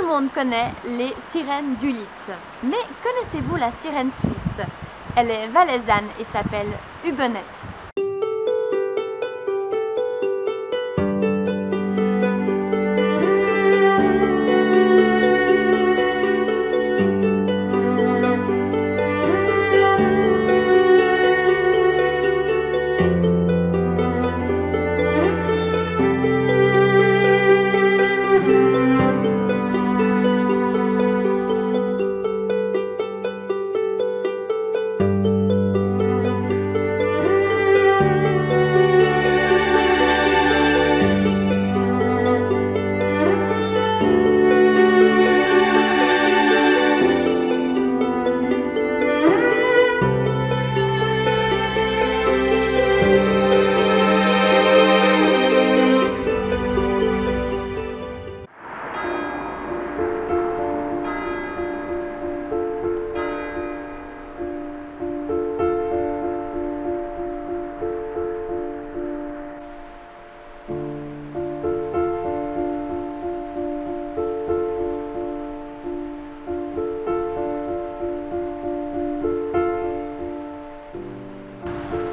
monde connaît les sirènes d'Ulysse. Mais connaissez-vous la sirène suisse? Elle est valaisanne et s'appelle Hugonette.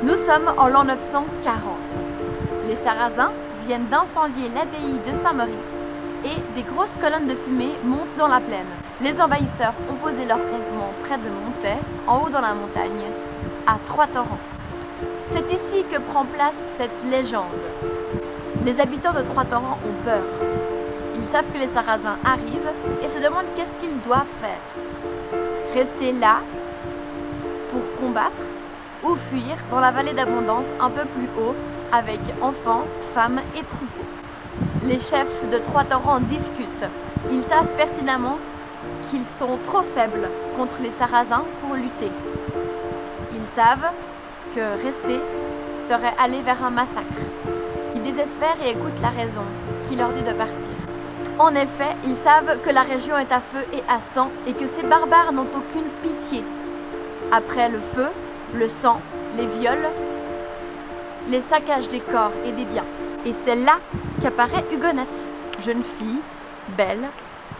Nous sommes en l'an 940. Les Sarrasins viennent d'incendier l'abbaye de Saint-Maurice et des grosses colonnes de fumée montent dans la plaine. Les envahisseurs ont posé leur campement près de Montaix, en haut dans la montagne, à Trois-Torrents. C'est ici que prend place cette légende. Les habitants de Trois-Torrents ont peur. Ils savent que les Sarrasins arrivent et se demandent qu'est-ce qu'ils doivent faire. Rester là pour combattre ou fuir dans la vallée d'Abondance un peu plus haut avec enfants, femmes et troupeaux. Les chefs de Trois-Torrents discutent. Ils savent pertinemment qu'ils sont trop faibles contre les Sarrasins pour lutter. Ils savent que rester serait aller vers un massacre. Ils désespèrent et écoutent la raison qui leur dit de partir. En effet, ils savent que la région est à feu et à sang et que ces barbares n'ont aucune pitié. Après le feu, le sang, les viols, les saccages des corps et des biens. Et c'est là qu'apparaît Hugonette, jeune fille, belle,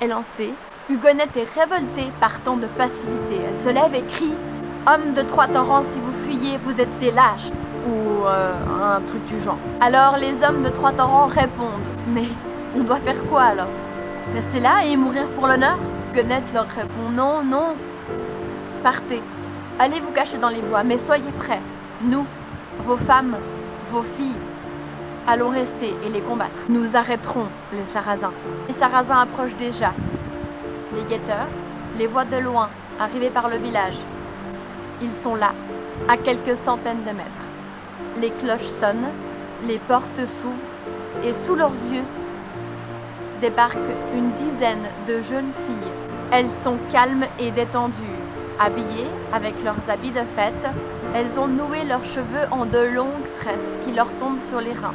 élancée. Hugonette est révoltée par tant de passivité. Elle se lève et crie « Hommes de Trois-Torrents, si vous fuyez, vous êtes des lâches !» ou un truc du genre. Alors les hommes de Trois-Torrents répondent « Mais on doit faire quoi alors? Rester là et mourir pour l'honneur ?» Hugonette leur répond « Non, non, partez. Allez vous cacher dans les bois, mais soyez prêts. Nous, vos femmes, vos filles, allons rester et les combattre. Nous arrêterons les Sarrasins. » Les Sarrasins approchent déjà. Les guetteurs les voient de loin, arrivés par le village. Ils sont là, à quelques centaines de mètres. Les cloches sonnent, les portes s'ouvrent et sous leurs yeux débarquent une dizaine de jeunes filles. Elles sont calmes et détendues. Habillées avec leurs habits de fête, elles ont noué leurs cheveux en de longues tresses qui leur tombent sur les reins.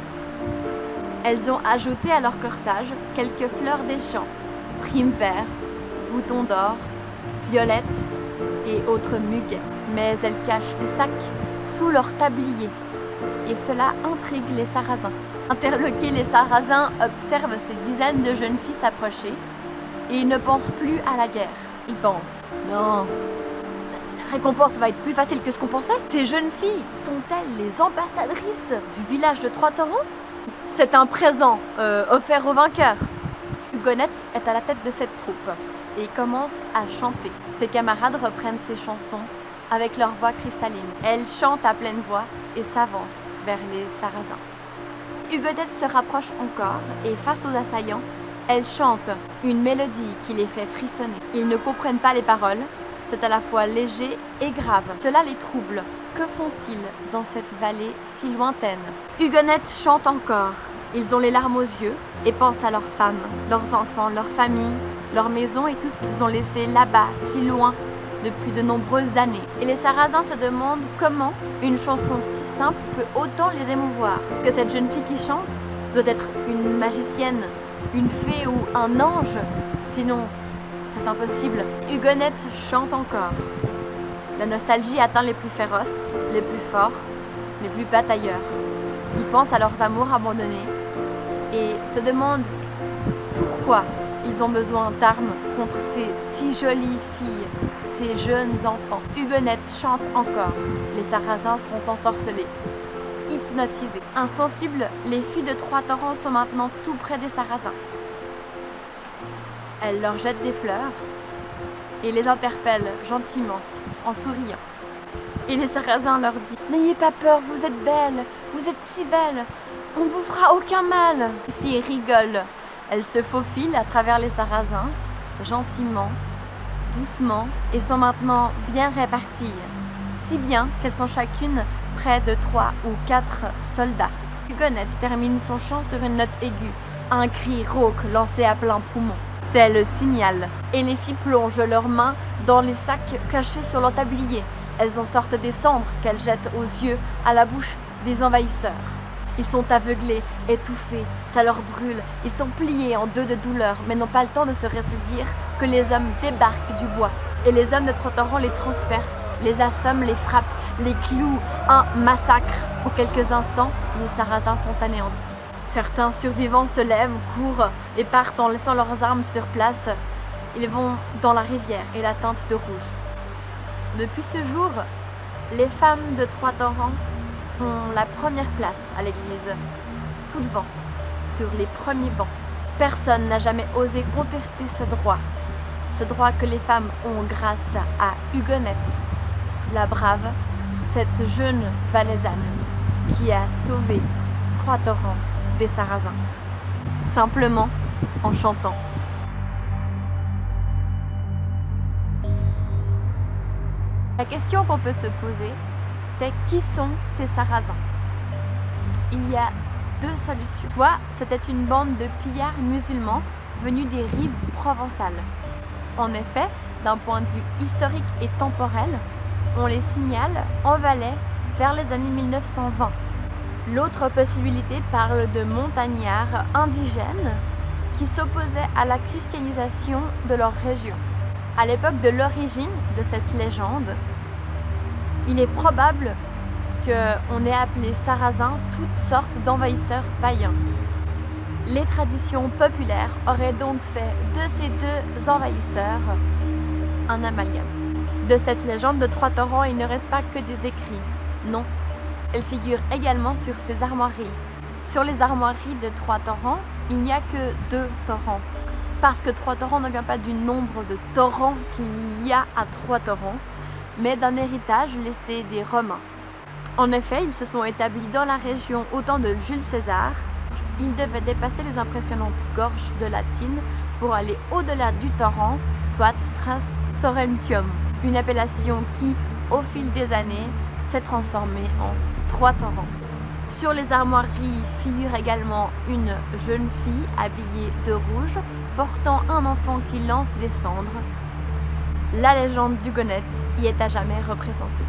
Elles ont ajouté à leur corsage quelques fleurs des champs, primes verts, boutons d'or, violettes et autres muguets. Mais elles cachent des sacs sous leur tablier et cela intrigue les Sarrasins. Interloqués, les Sarrasins observent ces dizaines de jeunes filles s'approcher et ils ne pensent plus à la guerre. Ils pensent « Non, la récompense va être plus facile que ce qu'on pensait. Ces jeunes filles sont-elles les ambassadrices du village de Trois-Torrents? C'est un présent offert aux vainqueurs. » Hugonette est à la tête de cette troupe et commence à chanter. Ses camarades reprennent ses chansons avec leur voix cristalline. Elle chante à pleine voix et s'avance vers les Sarrasins. Hugonette se rapproche encore et face aux assaillants, elle chante une mélodie qui les fait frissonner. Ils ne comprennent pas les paroles, c'est à la fois léger et grave. Cela les trouble. Que font-ils dans cette vallée si lointaine? Hugonette chante encore. Ils ont les larmes aux yeux et pensent à leurs femmes, leurs enfants, leurs familles, leurs maisons et tout ce qu'ils ont laissé là-bas, si loin, depuis de nombreuses années. Et les Sarrasins se demandent comment une chanson si simple peut autant les émouvoir. Que cette jeune fille qui chante doit être une magicienne, une fée ou un ange, sinon c'est impossible. Hugonette chante encore. La nostalgie atteint les plus féroces, les plus forts, les plus batailleurs. Ils pensent à leurs amours abandonnés et se demandent pourquoi Ils ont besoin d'armes contre ces si jolies filles, ces jeunes enfants. Huguenot chante encore. Les Sarrasins sont ensorcelés, hypnotisés. Insensibles, les filles de Trois-Torrents sont maintenant tout près des Sarrasins. Elles leur jettent des fleurs et les interpellent gentiment, en souriant. Et les Sarrasins leur disent « N'ayez pas peur, vous êtes belles, vous êtes si belles, on ne vous fera aucun mal !» Les filles rigolent. Elles se faufilent à travers les Sarrasins, gentiment, doucement, et sont maintenant bien réparties, si bien qu'elles sont chacune près de 3 ou 4 soldats. Huguenot termine son chant sur une note aiguë, un cri rauque lancé à plein poumon. C'est le signal, et les filles plongent leurs mains dans les sacs cachés sur leur tablier. Elles en sortent des cendres qu'elles jettent aux yeux, à la bouche des envahisseurs. Ils sont aveuglés, étouffés, ça leur brûle. Ils sont pliés en deux de douleur, mais n'ont pas le temps de se ressaisir que les hommes débarquent du bois. Et les hommes de Trois-Torrents les transpercent, les assomment, les frappent, les clouent. Un massacre. Pour quelques instants, les Sarrasins sont anéantis. Certains survivants se lèvent, courent et partent en laissant leurs armes sur place. Ils vont dans la rivière et la teintent de rouge. Depuis ce jour, les femmes de Trois-Torrents ont la première place à l'église, tout devant, sur les premiers bancs. Personne n'a jamais osé contester ce droit que les femmes ont grâce à Huguenot, la brave, cette jeune valaisanne qui a sauvé Trois-Torrents des Sarrasins, simplement en chantant. La question qu'on peut se poser, c'est qui sont ces Sarrasins? Il y a deux solutions. Soit c'était une bande de pillards musulmans venus des rives provençales. En effet, d'un point de vue historique et temporel, on les signale en Valais vers les années 1920. L'autre possibilité parle de montagnards indigènes qui s'opposaient à la christianisation de leur région. À l'époque de l'origine de cette légende, il est probable qu'on ait appelé Sarrasins toutes sortes d'envahisseurs païens. Les traditions populaires auraient donc fait de ces deux envahisseurs un amalgame. De cette légende de Trois-Torrents, il ne reste pas que des écrits. Non, elle figure également sur ces armoiries. Sur les armoiries de Trois-Torrents, il n'y a que 2 torrents. Parce que Trois-Torrents ne vient pas du nombre de torrents qu'il y a à Trois-Torrents, mais d'un héritage laissé des Romains. En effet, ils se sont établis dans la région au temps de Jules César. Ils devaient dépasser les impressionnantes gorges de la Thine pour aller au-delà du torrent, soit Tras Torrentium, une appellation qui, au fil des années, s'est transformée en Trois-Torrents. Sur les armoiries figure également une jeune fille habillée de rouge, portant un enfant qui lance des cendres. La légende d'Huguenot y est à jamais représentée.